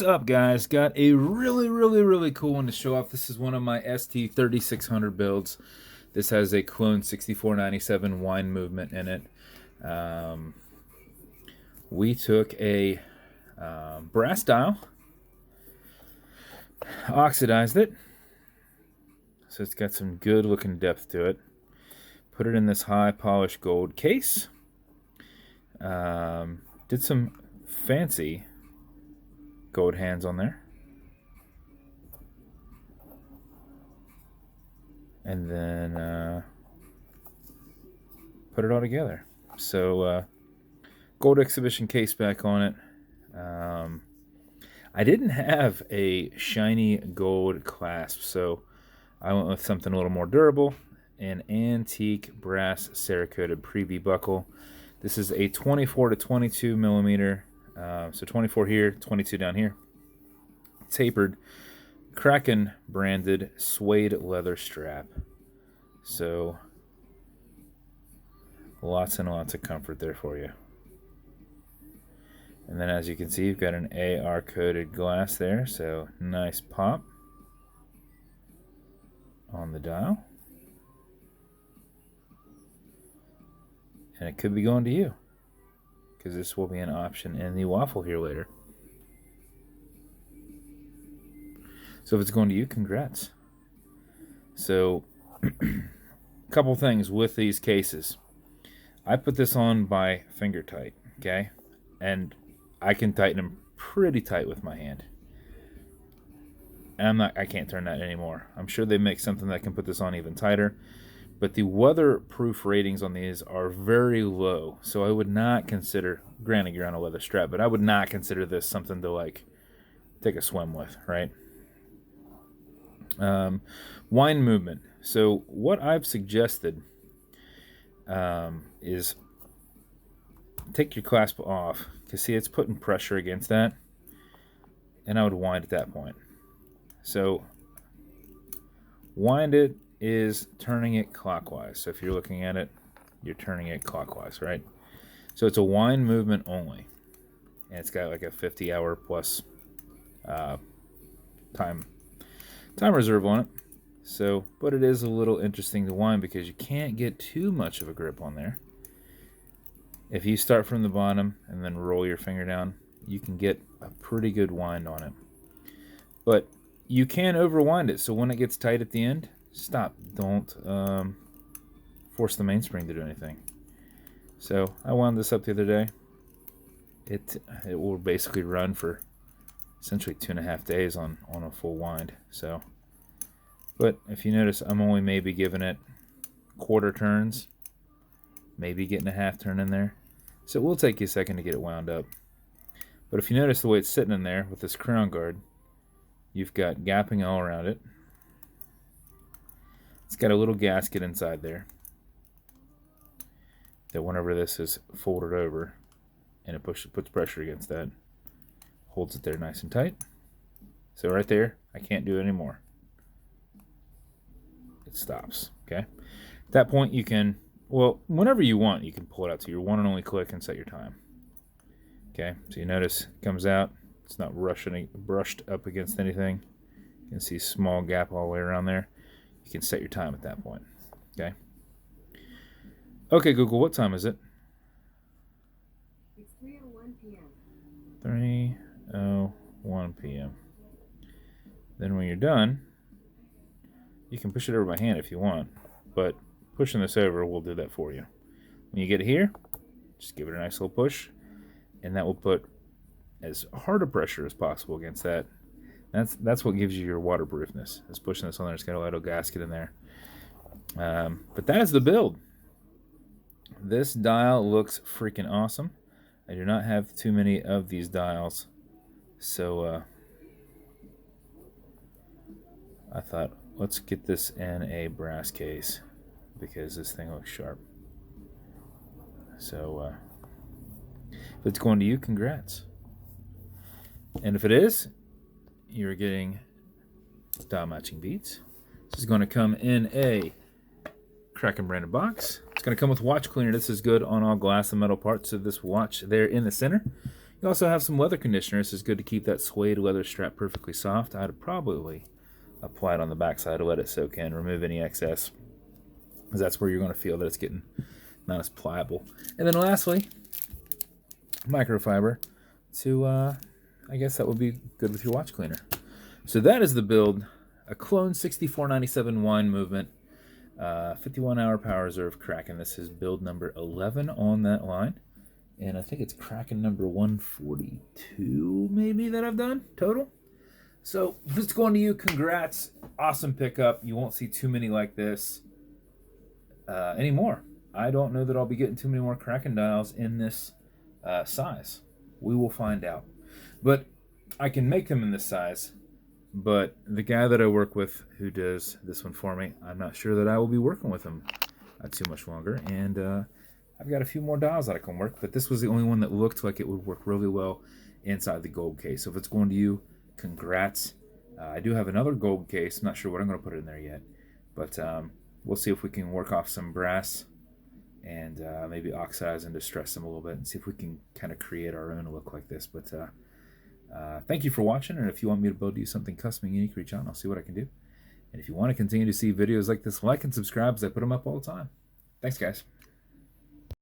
What's up, guys? Got a really cool one to show off. This is one of my ST3600 builds. This has a clone 6497 wine movement in it. We took a brass dial, oxidized it, so it's got some good looking depth to it. Put it in this high polished gold case. Did some fancy gold hands on there, and then put it all together. So gold exhibition case back on it. I didn't have a shiny gold clasp, so I went with something a little more durable, an antique brass cerakoted pre-V buckle. This is a 24 to 22 millimeter. So 24 here, 22 down here. Tapered, Kraken branded suede leather strap. So lots and lots of comfort there for you. And then as you can see, you've got an AR coated glass there, so nice pop on the dial. And it could be going to you, because this will be an option in the waffle here later. So if it's going to you, congrats. So a couple things with these cases. I put this on by finger tight, okay? And I can tighten them pretty tight with my hand. And I can't turn that anymore. I'm sure they make something that can put this on even tighter. But the weatherproof ratings on these are very low, so I would not consider, granted you're on a leather strap, but I would not consider this something to like take a swim with, right? Wine movement. So what I've suggested is take your clasp off, because see, it's putting pressure against that, and I would wind at that point. So wind it is turning it clockwise. So if you're looking at it, you're turning it clockwise, right? So it's a wind movement only, and it's got like a 50-hour plus time reserve on it. So, but it is a little interesting to wind because you can't get too much of a grip on there. If you start from the bottom and then roll your finger down, you can get a pretty good wind on it. But you can overwind it, so when it gets tight at the end, stop. Don't force the mainspring to do anything. So I wound this up the other day. It will basically run for essentially 2.5 days on a full wind. So, but if you notice, I'm only maybe giving it quarter turns, maybe getting a half turn in there. So it will take you a second to get it wound up. But if you notice the way it's sitting in there with this crown guard, you've got gapping all around it. It's got a little gasket inside there that whenever this is folded over and it puts pressure against that, holds it there nice and tight. So right there, I can't do it anymore. It stops, okay? At that point you can, well, whenever you want, you can pull it out to your one and only click and set your time. Okay, so you notice it comes out, it's not brushed up against anything. You can see a small gap all the way around there. You can set your time at that point. Okay. Okay, Google, what time is it? It's 3:01 p.m. 3:01 p.m. Then when you're done, you can push it over by hand if you want, but pushing this over will do that for you. When you get it here, just give it a nice little push, and that will put as hard a pressure as possible against that. That's what gives you your waterproofness, is pushing this on there. It's got a little gasket in there. But that is the build. This dial looks freaking awesome. I do not have too many of these dials, so I thought, let's get this in a brass case because this thing looks sharp. So if it's going to you, congrats. And if it is, you're getting dial matching beads. This is going to come in a Kraken branded box. It's going to come with watch cleaner. This is good on all glass and metal parts of this watch there in the center. You also have some leather conditioner. This is good to keep that suede leather strap perfectly soft. I'd probably apply it on the backside to let it soak in, remove any excess, because that's where you're going to feel that it's getting not as pliable. And then lastly, microfiber to, I guess that would be good with your watch cleaner. So that is the build, a clone 6497 wine movement, 51-hour power reserve Kraken. This is build number 11 on that line. And I think it's Kraken number 142 maybe that I've done total. So this is going to you. Congrats. Awesome pickup. You won't see too many like this anymore. I don't know that I'll be getting too many more Kraken dials in this size. We will find out. But I can make them in this size. But the guy that I work with who does this one for me, I'm not sure that I will be working with him too much longer. And I've got a few more dials that I can work. But this was the only one that looked like it would work really well inside the gold case. So if it's going to you, congrats. I do have another gold case. I'm not sure what I'm going to put in there yet. But we'll see if we can work off some brass and maybe oxidize and distress them a little bit and see if we can kind of create our own look like this. But thank you for watching, and if you want me to build you something custom and unique, reach out and I'll see what I can do. And if you want to continue to see videos like this, like and subscribe, as I put them up all the time. Thanks, guys.